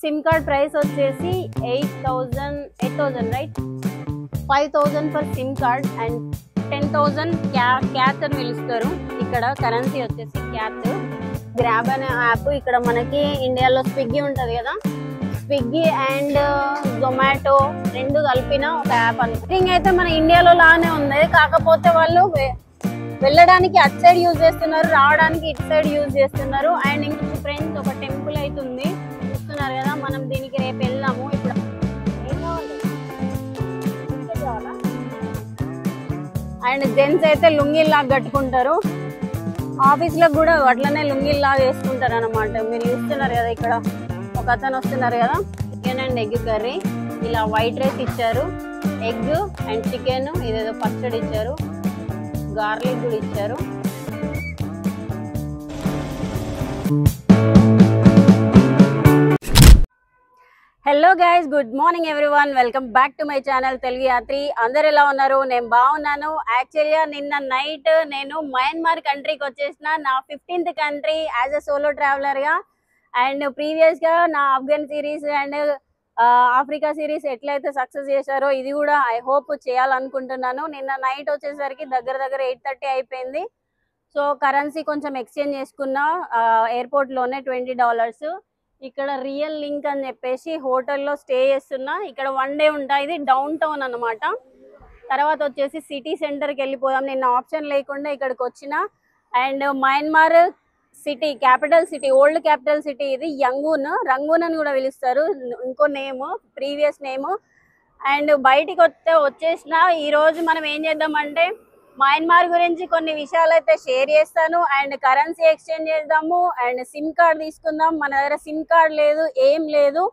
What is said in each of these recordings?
SIM card price వచ్చేసి 8,000 right, 5,000 for SIM card and 10,000 cath అని పిలుస్తారు. ఇక్కడ కరెన్సీ వచ్చేసి క్యాత్. గ్రాబ్ అనే యాప్ ఇక్కడ మనకి ఇండియాలో స్విగ్గీ ఉంటుంది కదా, స్విగ్గీ అండ్ జొమాటో రెండు కలిపిన ఒక యాప్ అని. అయితే మన ఇండియాలో లానే ఉంది, కాకపోతే వాళ్ళు వెళ్ళడానికి అటు సైడ్ యూజ్ చేస్తున్నారు, రావడానికి ఇటు సైడ్ యూజ్ చేస్తున్నారు. అండ్ ఇంకొక ఫ్రెండ్స్ ఒక టెంపుల్ అయితే ఉంది చూస్తున్నారు కదా, మనం దీనికి రేపు వెళ్దాము. ఇప్పుడు అండ్ జెంట్స్ అయితే లుంగిల్లాగా కట్టుకుంటారు, ఆఫీస్ లో కూడా అట్లనే లుంగిల్లాగా వేసుకుంటారు అనమాట. మీరు చూస్తున్నారు కదా, ఇక్కడ ఒక అతను వస్తున్నారు కదా. చికెన్ అండ్ ఎగ్ కర్రీ, ఇలా వైట్ రైస్ ఇచ్చారు, ఎగ్ అండ్ చికెన్, ఇదేదో పచ్చడి ఇచ్చారు, గార్లిక్ కూడా ఇచ్చారు. Hello guys, good morning everyone, welcome back to my channel Telugu Yatri. అందరు ఎలా ఉన్నారు? నేను బాగున్నాను. యాక్చువల్గా నిన్న నైట్ నేను మయన్మార్ కంట్రీకి వచ్చేసిన, నా 15th country as a solo ట్రావెలర్గా. అండ్ ప్రీవియస్గా నా Afghan series and Africa series ఎట్లయితే సక్సెస్ చేశారో ఇది కూడా ఐ హోప్ చేయాలనుకుంటున్నాను. నిన్న నైట్ వచ్చేసరికి దగ్గర 8:30 అయిపోయింది. సో కరెన్సీ కొంచెం ఎక్స్చేంజ్ చేసుకున్నా ఎయిర్పోర్ట్లోనే $20. ఇక్కడ రియల్ లింక్ అని చెప్పేసి హోటల్లో స్టే చేస్తున్నా. ఇక్కడ 1 డే ఉంటా. ఇది డౌన్ టౌన్ అనమాట. తర్వాత వచ్చేసి సిటీ సెంటర్కి వెళ్ళిపోదాం. నిన్న ఆప్షన్ లేకుండా ఇక్కడికి వచ్చిన. And Myanmar city capital city, old capital city ఇది రంగూన్ అని కూడా పిలుస్తారు, ఇంకో నేమ్, ప్రీవియస్ నేమ్. అండ్ బయటికి వచ్చేసిన ఈరోజు మనం ఏం చేద్దామంటే మయన్మార్ గురించి కొన్ని విషయాలు అయితే షేర్ చేస్తాను. అండ్ కరెన్సీ ఎక్స్చేంజ్ చేద్దాము అండ్ సిమ్ కార్డ్ తీసుకుందాం. మన దగ్గర సిమ్ కార్డ్ లేదు, ఏం లేదు.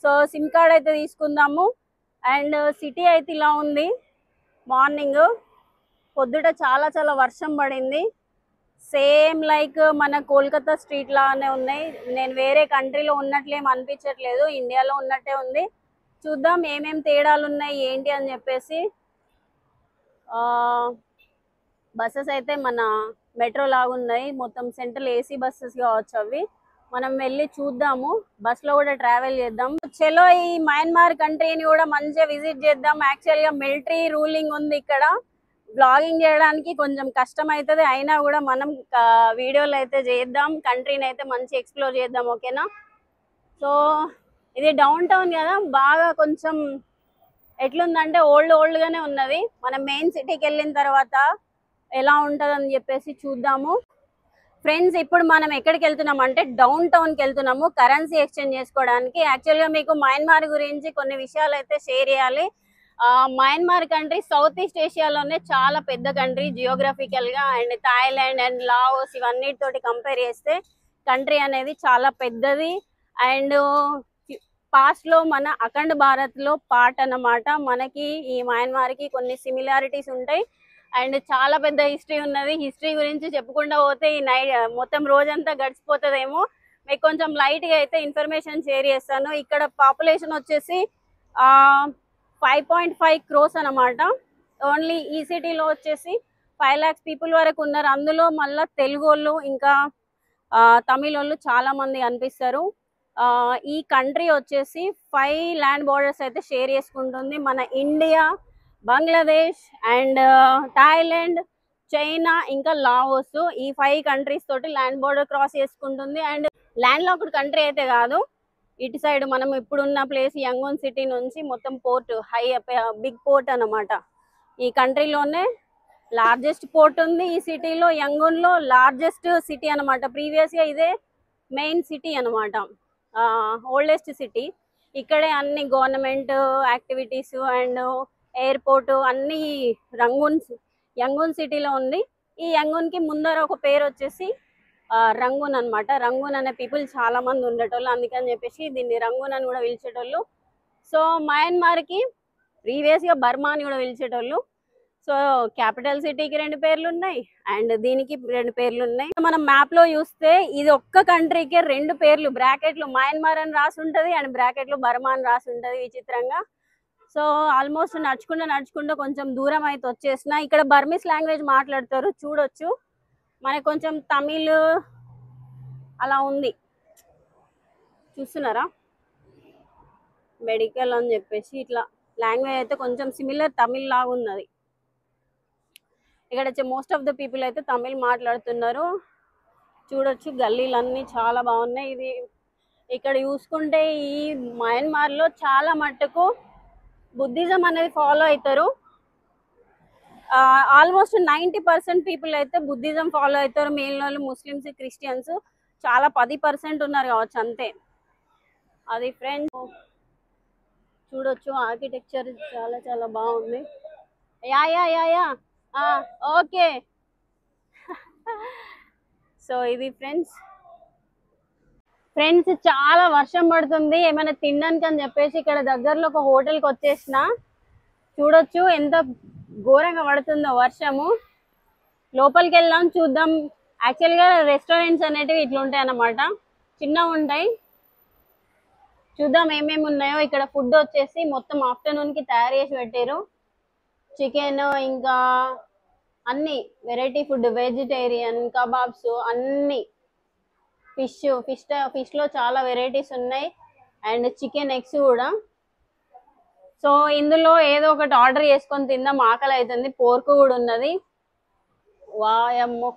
సో సిమ్ కార్డ్ అయితే తీసుకుందాము. అండ్ సిటీ అయితే ఇలా ఉంది. మార్నింగ్ పొద్దుట చాలా వర్షం పడింది. సేమ్ లైక్ మన కోల్కతా స్ట్రీట్ లానే ఉన్నాయి. నేను వేరే కంట్రీలో ఉన్నట్లేం అనిపించట్లేదు, ఇండియాలో ఉన్నట్టే ఉంది. చూద్దాం ఏమేం తేడాలు ఉన్నాయి ఏంటి అని చెప్పేసి. బస్సెస్ అయితే మన మెట్రో లాగా ఉన్నాయి, మొత్తం సెంట్రల్ ఏసీ బస్సెస్ కావచ్చు అవి. మనం వెళ్ళి చూద్దాము, బస్లో కూడా ట్రావెల్ చేద్దాం. చలో ఈ మయన్మార్ కంట్రీని కూడా మంచిగా విజిట్ చేద్దాం. యాక్చువల్గా మిలిటరీ రూలింగ్ ఉంది ఇక్కడ. బ్లాగింగ్ చేయడానికి కొంచెం కష్టం అవుతుంది, అయినా కూడా మనం వీడియోలు అయితే చేద్దాం, కంట్రీని అయితే మంచి ఎక్స్ప్లోర్ చేద్దాం. ఓకేనా? సో ఇది డౌన్ టౌన్ కదా, బాగా కొంచెం ఎట్లుందంటే ఓల్డ్గానే ఉన్నది. మనం మెయిన్ సిటీకి వెళ్ళిన తర్వాత ఎలా ఉంటుందని చెప్పేసి చూద్దాము. ఫ్రెండ్స్, ఇప్పుడు మనం ఎక్కడికి వెళ్తున్నాం అంటే డౌన్ టౌన్కి వెళ్తున్నాము కరెన్సీ ఎక్స్చేంజ్ చేసుకోవడానికి. యాక్చువల్గా మీకు మయన్మార్ గురించి కొన్ని విషయాలు అయితే షేర్ చేయాలి. మయన్మార్ కంట్రీ సౌత్ ఈస్ట్ ఏషియాలోనే చాలా పెద్ద కంట్రీ జియోగ్రఫికల్గా. అండ్ థాయిలాండ్ అండ్ లావోస్ ఇవన్నిటితోటి కంపేర్ చేస్తే కంట్రీ అనేది చాలా పెద్దది. అండ్ పాస్ట్లో మన అఖండ భారత్లో పార్ట్ అన్నమాట. మనకి ఈ మయన్మార్కి కొన్ని సిమిలారిటీస్ ఉంటాయి అండ్ చాలా పెద్ద హిస్టరీ ఉన్నది. హిస్టరీ గురించి చెప్పుకుంటూ పోతే ఈ మొత్తం రోజంతా గడిచిపోతుందేమో. మీకు కొంచెం లైట్గా అయితే ఇన్ఫర్మేషన్ షేర్ చేస్తాను. ఇక్కడ పాపులేషన్ వచ్చేసి 5.5 crores అనమాట. ఓన్లీ ఈ సిటీలో వచ్చేసి 5 lakhs పీపుల్ వరకు ఉన్నారు. అందులో మళ్ళీ తెలుగు వాళ్ళు ఇంకా తమిళ వాళ్ళు చాలా మంది కనిపిస్తారు. ఈ కంట్రీ వచ్చేసి 5 ల్యాండ్ బోర్డర్స్ అయితే షేర్ చేసుకుంటుంది. మన India, Bangladesh and Thailand, China ఇంకా లావోస్, ఈ 5 కంట్రీస్ తోటి ల్యాండ్ బోర్డర్ క్రాస్ చేసుకుంటుంది. అండ్ ల్యాండ్ లాక్డ్ కంట్రీ అయితే కాదు. ఇటు సైడ్ మనం ఇప్పుడున్న ప్లేస్ యంగూన్ సిటీ నుంచి మొత్తం పోర్ట్, బిగ్ పోర్ట్ అన్నమాట. ఈ కంట్రీలోనే లార్జెస్ట్ పోర్ట్ ఉంది ఈ సిటీలో. యంగూన్లో లార్జెస్ట్ సిటీ అనమాట. ప్రీవియస్గా ఇదే మెయిన్ సిటీ అనమాట, ఓల్డెస్ట్ సిటీ. ఇక్కడే అన్ని గవర్నమెంట్ యాక్టివిటీస్ అండ్ ఎయిర్పోర్ట్ అన్ని యంగూన్ సిటీలో ఉంది. ఈ యంగూన్కి ముందర ఒక పేరు వచ్చేసి రంగూన్ అనమాట. రంగూన్ అనే పీపుల్ చాలా మంది ఉండేటోళ్ళు, అందుకని చెప్పేసి దీన్ని రంగూన్ అని కూడా పిలిచేటోళ్ళు. సో మయన్మార్కి ప్రీవియస్గా బర్మా అని కూడా పిలిచేటోళ్ళు. సో క్యాపిటల్ సిటీకి 2 పేర్లు ఉన్నాయి అండ్ దీనికి 2 పేర్లు ఉన్నాయి. మనం మ్యాప్లో చూస్తే ఇది ఒక్క కంట్రీకే 2 పేర్లు, బ్రాకెట్లు మయన్మార్ అని రాసి ఉంటుంది అండ్ బ్రాకెట్లు బర్మా అని రాసి ఉంటుంది విచిత్రంగా. సో ఆల్మోస్ట్ నడుచుకుంటూ కొంచెం దూరం అయితే వచ్చేసిన. ఇక్కడ బర్మీస్ లాంగ్వేజ్ మాట్లాడతారు, చూడొచ్చు. మనకు కొంచెం తమిళ్ అలా ఉంది, చూస్తున్నారా? మెడికల్ అని చెప్పేసి ఇట్లా లాంగ్వేజ్ అయితే కొంచెం సిమిలర్ తమిళ్ లాగా ఉన్నది. ఇక్కడ మోస్ట్ ఆఫ్ ద పీపుల్ అయితే తమిళ్ మాట్లాడుతున్నారు. చూడొచ్చు గల్లీలన్నీ చాలా బాగున్నాయి. ఇది ఇక్కడ చూసుకుంటే ఈ మయన్మార్లో చాలా మట్టుకు బుద్ధిజం అనేది ఫాలో అవుతారు. ఆల్మోస్ట్ 90% పీపుల్ అయితే బుద్ధిజం ఫాలో అవుతారు. మిగిలిన వాళ్ళు ముస్లిమ్స్, క్రిస్టియన్స్ చాలా 10% ఉన్నారు కావచ్చు అంతే. అది ఫ్రెండ్స్ చూడొచ్చు, ఆర్కిటెక్చర్ చాలా చాలా బాగుంది. Yeah yeah yeah yeah okay. So ఇది ఫ్రెండ్స్ చాలా వర్షం పడుతుంది. ఏమైనా తినడానికి అని చెప్పేసి ఇక్కడ దగ్గరలో ఒక హోటల్కి వచ్చేసిన. చూడొచ్చు ఎంత ఘోరంగా పడుతుందో వర్షము. లోపలికి వెళ్దాం చూద్దాం. యాక్చువల్గా రెస్టారెంట్స్ అనేటివి ఇట్లా ఉంటాయి అన్నమాట, చిన్నగా ఉంటాయి. చూద్దాం ఏమేమి ఉన్నాయో. ఇక్కడ ఫుడ్ వచ్చేసి మొత్తం ఆఫ్టర్నూన్కి తయారు చేసి పెట్టారు. చికెన్ ఇంకా అన్ని వెరైటీ ఫుడ్, వెజిటేరియన్, కబాబ్స్ అన్ని, ఫిష్లో చాలా వెరైటీస్ ఉన్నాయి అండ్ చికెన్, ఎగ్స్ కూడా. సో ఇందులో ఏదో ఒకటి ఆర్డర్ చేసుకొని తిందాం, ఆకలి అవుతుంది. పోర్క్ కూడా ఉన్నది. వాయమ్మో,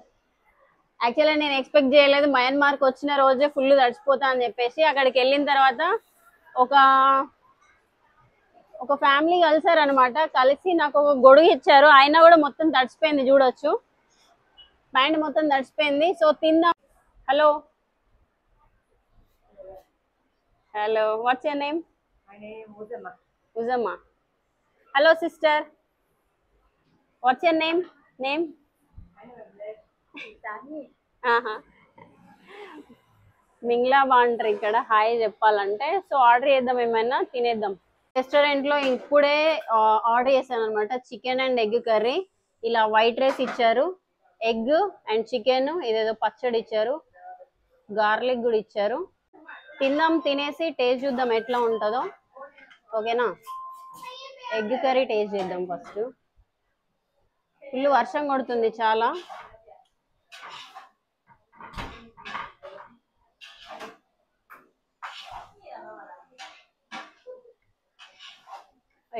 యాక్చువల్గా నేను ఎక్స్పెక్ట్ చేయలేదు. మయన్మార్కి వచ్చిన రోజే ఫుల్ తడిచిపోతా అని చెప్పేసి. అక్కడికి వెళ్ళిన తర్వాత ఒక ఫ్యామిలీ కలిసారనమాట. కలిసి నాకు ఒక గొడుగు ఇచ్చారు. అయినా కూడా మొత్తం తడిచిపోయింది. చూడొచ్చు ప్యాంట్ మొత్తం తడిచిపోయింది. సో తిందాం. Hello hello, what's your name? Uzama. Hello sister. What's your name? మింగ్లా బాగుంటారు ఇక్కడ హాయ్ చెప్పాలంటే. సో ఆర్డర్ చేద్దాం, ఏమైనా తినేద్దాం. రెస్టారెంట్లో ఇప్పుడే ఆర్డర్ చేశాను అనమాట. Chicken and egg curry. ఇలా వైట్ రైస్ ఇచ్చారు, ఎగ్ అండ్ చికెన్, ఇదేదో పచ్చడి ఇచ్చారు, గార్లిక్ కూడా ఇచ్చారు. తిందాం, తినేసి టేస్ట్ చూద్దాం ఎట్లా ఉంటుందో. ఓకేనా? ఎగ్ కర్రీ టేస్ట్ చేద్దాం ఫస్ట్. ఫుల్ వర్షం కొడుతుంది చాలా.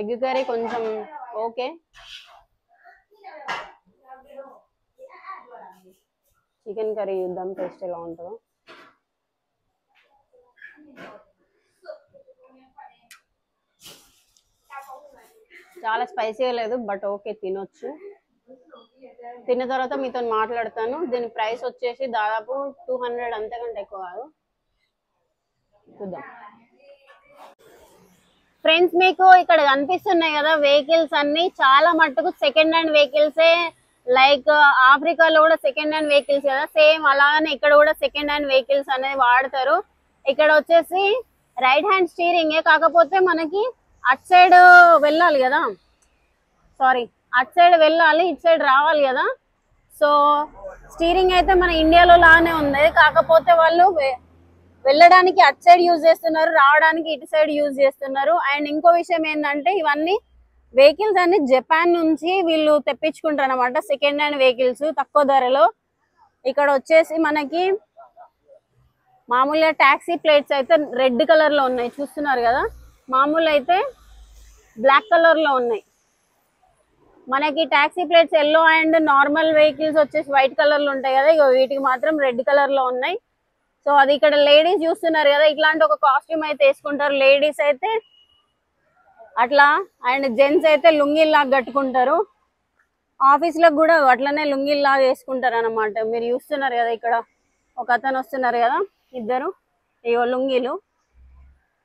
ఎగ్ కర్రీ కొంచెం ఓకే. చికెన్ కర్రీ చూద్దాం టేస్ట్ ఎలా ఉంటుందో. చాలా స్పైసీగా లేదు, బట్ ఓకే, తినొచ్చు. తిన్న తర్వాత మీతో మాట్లాడతాను. దీని ప్రైస్ వచ్చేసి దాదాపు 200, అంతకంటే ఎక్కువ కాదు. చూద్దాం ఫ్రెండ్స్. మీకు ఇక్కడ కనిపిస్తున్నాయి కదా వెహికల్స్ అన్ని, చాలా మట్టుకు సెకండ్ హ్యాండ్ వెహికల్సే. లైక్ ఆఫ్రికాలో కూడా సెకండ్ హ్యాండ్ వెహికల్స్ కదా, సేమ్ అలానే ఇక్కడ కూడా సెకండ్ హ్యాండ్ వెహికల్స్ అనేది వాడతారు. ఇక్కడ వచ్చేసి రైట్ హ్యాండ్ స్టీరింగే, కాకపోతే మనకి అటు సైడ్ వెళ్ళాలి కదా, సారీ అటు సైడ్ వెళ్ళాలి, ఇటు సైడ్ రావాలి కదా. సో స్టీరింగ్ అయితే మన ఇండియాలో లానే ఉంది, కాకపోతే వాళ్ళు వెళ్ళడానికి అటు సైడ్ యూజ్ చేస్తున్నారు, రావడానికి ఇటు సైడ్ యూజ్ చేస్తున్నారు. అండ్ ఇంకో విషయం ఏంటంటే ఇవన్నీ వెహికల్స్ అన్ని జపాన్ నుంచి వీళ్ళు తెప్పించుకుంటారు అనమాట, సెకండ్ హ్యాండ్ వెహికల్స్ తక్కువ ధరలో. ఇక్కడ వచ్చేసి మనకి మామూలుగా టాక్సీ ప్లేట్స్ అయితే రెడ్ కలర్ లో ఉన్నాయి, చూస్తున్నారు కదా. మామూలు అయితే బ్లాక్ కలర్ లో ఉన్నాయి. మనకి taxi plates yellow and normal vehicles వచ్చేసి వైట్ కలర్ లో ఉంటాయి కదా, ఇక వీటికి మాత్రం రెడ్ కలర్ లో ఉన్నాయి. సో అది ఇక్కడ లేడీస్ చూస్తున్నారు కదా, ఇట్లాంటి ఒక కాస్ట్యూమ్ అయితే వేసుకుంటారు. లేడీస్ అయితే అట్లా, అండ్ జెంట్స్ అయితే లుంగిల్లాగా కట్టుకుంటారు. ఆఫీస్లకు కూడా అట్లనే లుంగిల్లాగా వేసుకుంటారు అనమాట. మీరు చూస్తున్నారు కదా, ఇక్కడ ఒక అతను వస్తున్నారు కదా, ఇద్దరు, ఇగో లుంగీలు.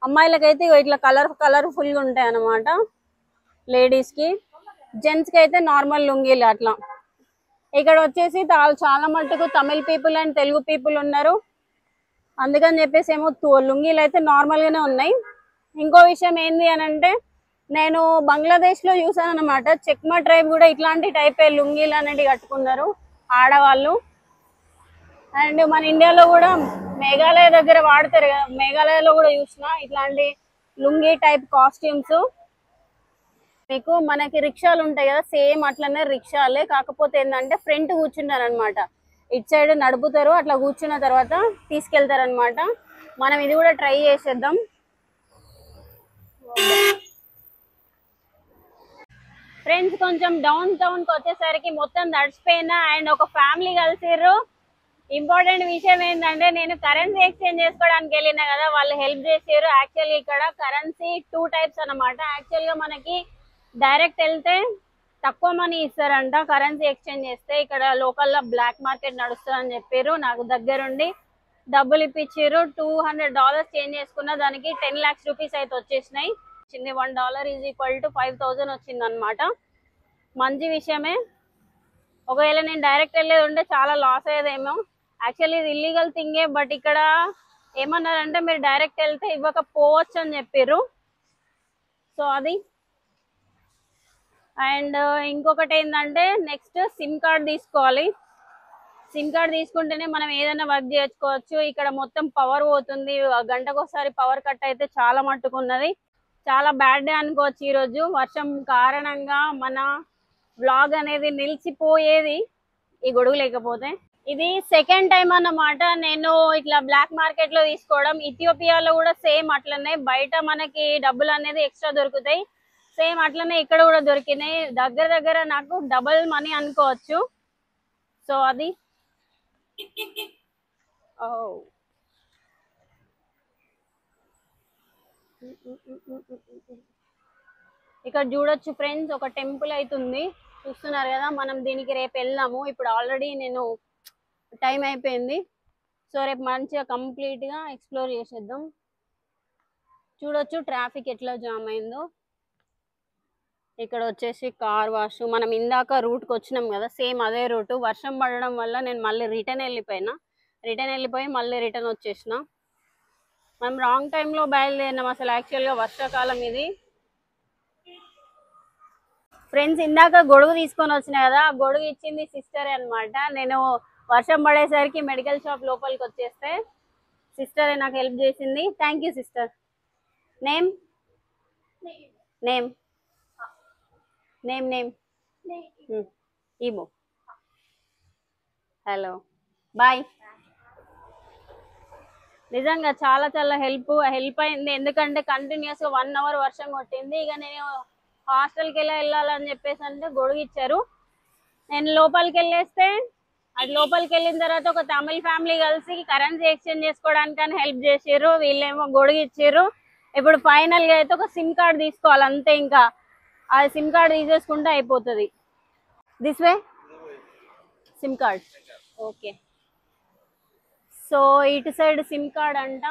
అమ్మాయిలకైతే ఇట్లా కలర్ఫుల్గా ఉంటాయి అన్నమాట లేడీస్కి. జెంట్స్కి అయితే నార్మల్ లుంగీలు అట్లా. ఇక్కడ వచ్చేసి చాలా మట్టుకు Tamil people and Telugu people ఉన్నారు, అందుకని చెప్పేసి ఏమో లుంగీలు అయితే నార్మల్గానే ఉన్నాయి. ఇంకో విషయం ఏంది అని అంటే, నేను బంగ్లాదేశ్లో చూసాను అనమాట, చెక్మా ట్రైబ్ కూడా ఇట్లాంటి టైపే లుంగీలు అనేది కట్టుకున్నారు ఆడవాళ్ళు. అండ్ మన ఇండియాలో కూడా మేఘాలయ దగ్గర వాడతారు కదా, మేఘాలయలో కూడా చూసిన ఇట్లాంటి లుంగీ టైప్ కాస్ట్యూమ్స్. మీకు మనకి రిక్షాలు ఉంటాయి కదా, సేమ్ అట్లనే రిక్షాలే, కాకపోతే ఏంటంటే ఫ్రంట్ కూర్చున్నారు అనమాట, ఇటు సైడ్ నడుపుతారు, అట్లా కూర్చున్న తర్వాత తీసుకెళ్తారు అనమాట. మనం ఇది కూడా ట్రై చేసేద్దాం. ఫ్రెండ్స్ కొంచెం డౌన్ టౌన్ కి వచ్చేసరికి మొత్తం తడిచిపోయినా అండ్ ఒక ఫ్యామిలీ కలిసిర్రు. ఇంపార్టెంట్ విషయం ఏంటంటే నేను కరెన్సీ ఎక్స్చేంజ్ చేసుకోవడానికి వెళ్ళినా కదా, వాళ్ళు హెల్ప్ చేసారు. యాక్చువల్లీ ఇక్కడ కరెన్సీ 2 టైప్స్ అన్నమాట. యాక్చువల్ గా మనకి డైరెక్ట్ వెళ్తే తక్కువ మనీ ఇస్తారంట కరెన్సీ ఎక్స్చేంజ్ చేస్తే. ఇక్కడ లోకల్ లో బ్లాక్ మార్కెట్ నడుస్తుందని చెప్పారు. నాకు దగ్గరుండి డబ్బులు ఇప్పించారు. $200 చేంజ్ చేసుకున్న దానికి 10 lakhs రూపీస్ అయితే వచ్చేసినాయి. $1 ఈజ్ ఈక్వల్ టు 5,000 వచ్చింది అనమాట. మంచి విషయమే. ఒకవేళ నేను డైరెక్ట్ వెళ్ళేది ఉంటే చాలా లాస్ అయ్యేదేమో. యాక్చువల్లీ ఇది ఇల్లీగల్ థింగే, బట్ ఇక్కడ ఏమన్నారంటే మీరు డైరెక్ట్ వెళ్తే ఇవ్వకపోవచ్చు అని చెప్పారు. సో అది. అండ్ ఇంకొకటి ఏంటంటే నెక్స్ట్ సిమ్ కార్డ్ తీసుకోవాలి. సిమ్ కార్డ్ తీసుకుంటేనే మనం ఏదైనా వర్క్ చేసుకోవచ్చు. ఇక్కడ మొత్తం పవర్ పోతుంది, గంటకోసారి పవర్ కట్ అయితే చాలా మట్టుకున్నది. చాలా బ్యాడ్ డే అనుకోవచ్చు. ఈరోజు వర్షం కారణంగా మన వ్లాగ్ అనేది నిలిచిపోయేది ఈ గొడుగు లేకపోతే. ఇది సెకండ్ టైం అన్నమాట నేను ఇట్లా బ్లాక్ మార్కెట్ లో తీసుకోవడం. ఇథియోపియాలో కూడా సేమ్ అట్లనే బయట మనకి డబ్బులు అనేది ఎక్స్ట్రా దొరుకుతాయి, సేమ్ అట్లనే ఇక్కడ కూడా దొరికినాయి. దగ్గర దగ్గర నాకు డబుల్ మనీ అనుకోవచ్చు. సో అది. ఇక్కడ చూడొచ్చు ఫ్రెండ్స్, ఒక టెంపుల్ అవుతుంది చూస్తున్నారు కదా. మనం దీనికి రేపు వెళ్దాము. ఇప్పుడు ఆల్రెడీ నేను టైం అయిపోయింది. సో రేపు మంచిగా కంప్లీట్ గా ఎక్స్ప్లోర్ చేసేద్దాం. చూడొచ్చు ట్రాఫిక్ ఎట్లా జామ్ అయిందో. ఇక్కడ వచ్చేసి కార్ వాష్. మనం ఇందాక రూట్కి వచ్చినాం కదా, సేమ్ అదే రూట్. వర్షం పడడం వల్ల నేను మళ్ళీ రిటర్న్ వెళ్ళిపోయి మళ్ళీ రిటర్న్ వచ్చేసిన. మనం రాంగ్ టైంలో బయలుదేరినాం అసలు. యాక్చువల్గా వర్షాకాలం ఇది. ఫ్రెండ్స్ ఇందాక గొడుగు తీసుకొని వచ్చిన కదా, ఆ గొడుగు ఇచ్చింది సిస్టరే అనమాట. నేను వర్షం పడేసరికి మెడికల్ షాప్ లోపలికి వచ్చేస్తే సిస్టరే నాకు హెల్ప్ చేసింది. Thank you sister. Name name name name ఈమో. Hello, bye. నిజంగా చాలా చాలా హెల్ప్ అయింది. ఎందుకంటే కంటిన్యూస్ గా 1 hour వర్షం కొట్టింది. ఇక నేను హాస్టల్కి వెళ్ళాలని చెప్పేసి అంటే గొడుగు ఇచ్చారు. నేను లోపలికి వెళ్ళేస్తే అది లోపలికి వెళ్ళిన తర్వాత ఒక తమిళ ఫ్యామిలీ కలిసి కరెన్సీ ఎక్స్చేంజ్ చేసుకోవడానికి హెల్ప్ చేసారు. వీళ్ళేమో గొడుగు ఇచ్చారు. ఇప్పుడు ఫైనల్ గా అయితే ఒక సిమ్ కార్డ్ తీసుకోవాలి అంతే. ఇంకా ఆ సిమ్ కార్డ్ తీసేసుకుంటే అయిపోతుంది. This way SIM card. Okay. So ఇటు సైడ్ సిమ్ కార్డ్ అంట.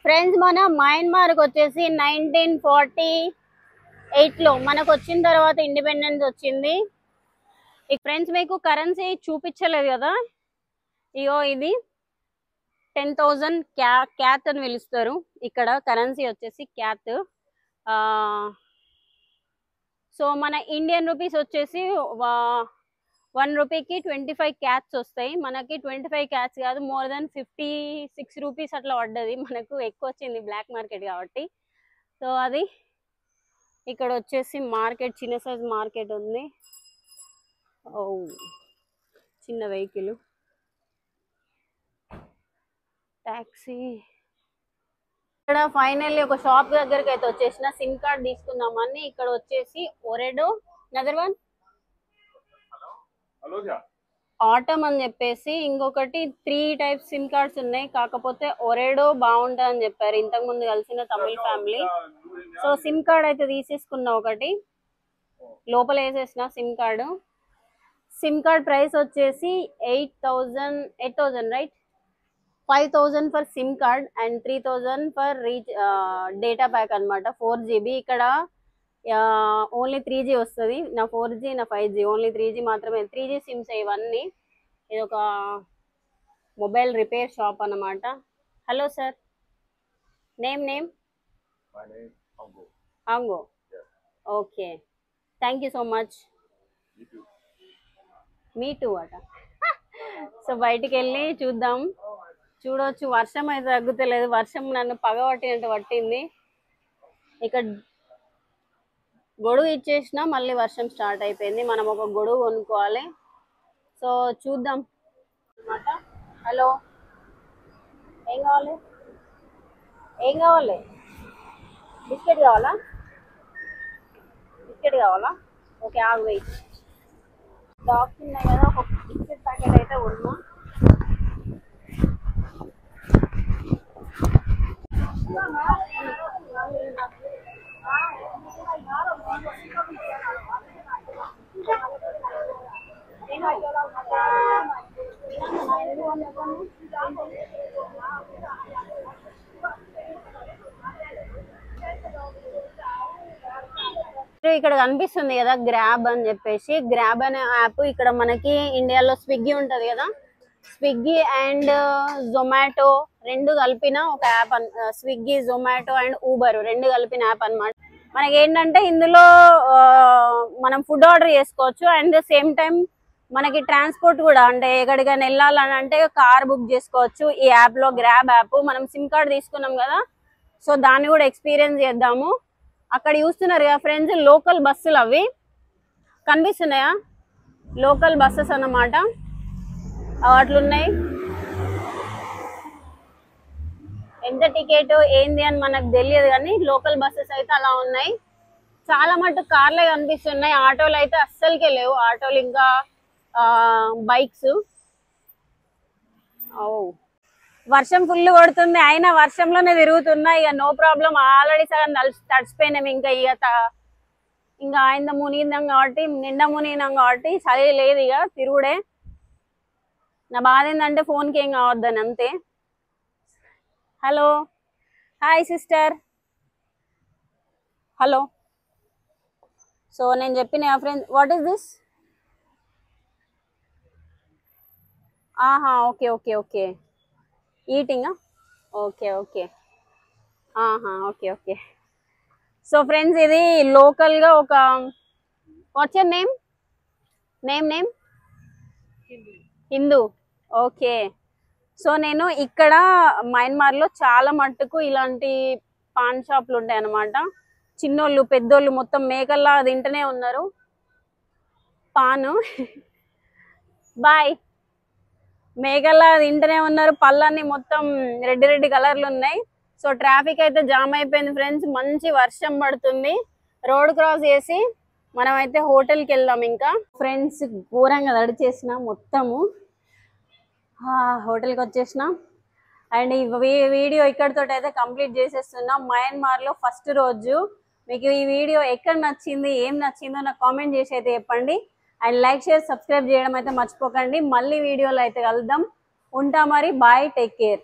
ఫ్రెండ్స్ మన మయన్మార్కి వచ్చేసి 1948లో మనకు వచ్చిన తర్వాత ఇండిపెండెన్స్ వచ్చింది. ఫ్రెండ్స్ మీకు కరెన్సీ చూపించలేదు కదా, ఇగో ఇది 10,000 క్యాత్ అని పిలుస్తారు. ఇక్కడ కరెన్సీ వచ్చేసి క్యాత్. సో మన ఇండియన్ రూపీస్ వచ్చేసి 1 రూపీకి 25 క్యాట్స్ వస్తాయి. మనకి 25 క్యాట్స్ కాదు, మోర్ దెన్ 56 రూపీస్ అట్లా పడ్డది. మనకు ఎక్కువ వచ్చింది బ్లాక్ మార్కెట్ కాబట్టి. సో అది. ఇక్కడ వచ్చేసి మార్కెట్, చిన్న సైజ్ మార్కెట్ ఉంది. ఓ చిన్న వెహికల్, టాక్సీ. ఇక్కడ ఫైనల్లీ ఒక షాప్ దగ్గరికి అయితే వచ్చేసిన. సిమ్ కార్డ్ తీసుకుందామని. ఇక్కడ వచ్చేసి ఒరెడో, నదర్ వన్ ఆటమ్ అని చెప్పేసి, ఇంకొకటి 3 టైప్స్ సిమ్ కార్డ్స్ ఉన్నాయి. కాకపోతే ఒరెడో బాగుంటుంది అని చెప్పారు ఇంతకు ముందు కలిసిన తమిళ ఫ్యామిలీ. సో సిమ్ కార్డ్ అయితే తీసేసుకున్నా ఒకటి, లోపల వేసేసిన SIM card. SIM card price వచ్చేసి 8,000 right. 5,000 for SIM card and 3,000 for data pack అనమాట. 4GB. ఇక్కడ ఓన్లీ 3G వస్తుంది. నా 4G నా 5G ఓన్లీ 3G మాత్రమే. 3G సిమ్స్ ఇవన్నీ. ఇది ఒక మొబైల్ రిపేర్ షాప్ అన్నమాట. హలో సార్, నేమ్ అంగో. Okay, thank you so much. Me too అట. సో బయటికి వెళ్ళి చూద్దాం. చూడవచ్చు వర్షం అయితే తగ్గుతలేదు. వర్షం నన్ను పగబట్టినట్టు పట్టింది. ఇక్కడ గొడుగు ఇచ్చేసిన మళ్ళీ వర్షం స్టార్ట్ అయిపోయింది. మనం ఒక గొడుగు కొనుక్కోవాలి. సో చూద్దాం అన్నమాట. హలో, ఏం కావాలి? ఏం కావాలి? బిస్కెట్ కావాలా? బిస్కెట్ కావాలా? ఓకే ఆగు వెయిట్. డాగ్స్ ఉన్నాయి కదా, ఒక బిస్కెట్ ప్యాకెట్ అయితే ఉన్నా. ఇక్కడ కనిపిస్తుంది కదా గ్రాబ్ అని చెప్పేసి, గ్రాబ్ అనే యాప్ ఇక్కడ మనకి ఇండియాలో స్విగ్గీ ఉంటది కదా, స్విగ్గీ అండ్ జొమాటో రెండు కలిపిన ఒక app. Swiggy, Zomato and Uber రెండు కలిపిన యాప్ అన్నమాట. మనకి ఏంటంటే ఇందులో మనం ఫుడ్ ఆర్డర్ చేసుకోవచ్చు అండ్ సేమ్ టైం మనకి ట్రాన్స్పోర్ట్ కూడా, అంటే ఎక్కడికైనా వెళ్ళాలని అంటే కార్ బుక్ చేసుకోవచ్చు ఈ యాప్ లో. గ్రాబ్ యాప్ మనం సిమ్ కార్డ్ తీసుకున్నాం కదా, సో దాన్ని కూడా ఎక్స్పీరియన్స్ చేద్దాము. అక్కడ చూస్తున్నారు కదా ఫ్రెండ్స్, లోకల్ బస్సులు అవి కనిపిస్తున్నాయా, లోకల్ బస్సెస్ అన్నమాట. అట్లున్నాయి. ఎంత టికెట్ ఏంది అని మనకు తెలియదు కానీ లోకల్ బస్సెస్ అయితే అలా ఉన్నాయి. చాలా మటుకు కార్లే కనిపిస్తున్నాయి, ఆటోలు అయితే అస్సలకే లేవు. ఆటోలు ఇంకా బైక్స్. వర్షం ఫుల్ కొడుతుంది, అయినా వర్షంలోనే తిరుగుతున్నా. ఇక నో ప్రాబ్లం, ఆల్రెడీ సగం తడిసిపోయినాం. ఇంకా ఆయన మునిగినాం కాబట్టి, నిండా మునిగినాం కాబట్టి చలి లేదు, ఇక తిరుగుడే. నా బాధ ఏంటంటే ఫోన్కి ఏం కావద్దని అంతే. Hello, hi sister, hello. So నేను చెప్పిన ఫ్రెండ్, వాట్ ఈస్ దిస్? ఆహా, okay okay okay, eating. Okay okay, ఆహా, ఓకే ఓకే. సో ఫ్రెండ్స్, ఇది లోకల్గా ఒక, what's your name? Name Hindu. Okay. So నేను ఇక్కడ మయన్మార్లో చాలా మట్టుకు ఇలాంటి పాన్ షాప్లు ఉంటాయి అన్నమాట. చిన్నోళ్ళు పెద్దోళ్ళు మొత్తం మేకల్లా తింటూనే ఉన్నారు పాను. బాయ్. మేకల్లా తింటూనే ఉన్నారు, పళ్ళన్నీ మొత్తం రెడ్ రెడ్ కలర్లు ఉన్నాయి. సో ట్రాఫిక్ అయితే జామ్ అయిపోయింది ఫ్రెండ్స్. మంచి వర్షం పడుతుంది. రోడ్ క్రాస్ చేసి మనం అయితే హోటల్కి వెళ్దాం. ఇంకా ఫ్రెండ్స్ ఘోరంగా తడిచేసిన మొత్తము. హోటల్కి వచ్చేసిన అండ్ ఈ వీడియో ఇక్కడితో అయితే కంప్లీట్ చేసేస్తున్నాం. మయన్మార్లో ఫస్ట్ రోజు. మీకు ఈ వీడియో ఎక్కడ నచ్చింది, ఏం నచ్చిందో నాకు కామెంట్ చేసి అయితే చెప్పండి. అండ్ లైక్, షేర్, సబ్స్క్రైబ్ చేయడం అయితే మర్చిపోకండి. మళ్ళీ వీడియోలో అయితే కలుద్దాం. ఉంటా మరి, బాయ్, టేక్ కేర్.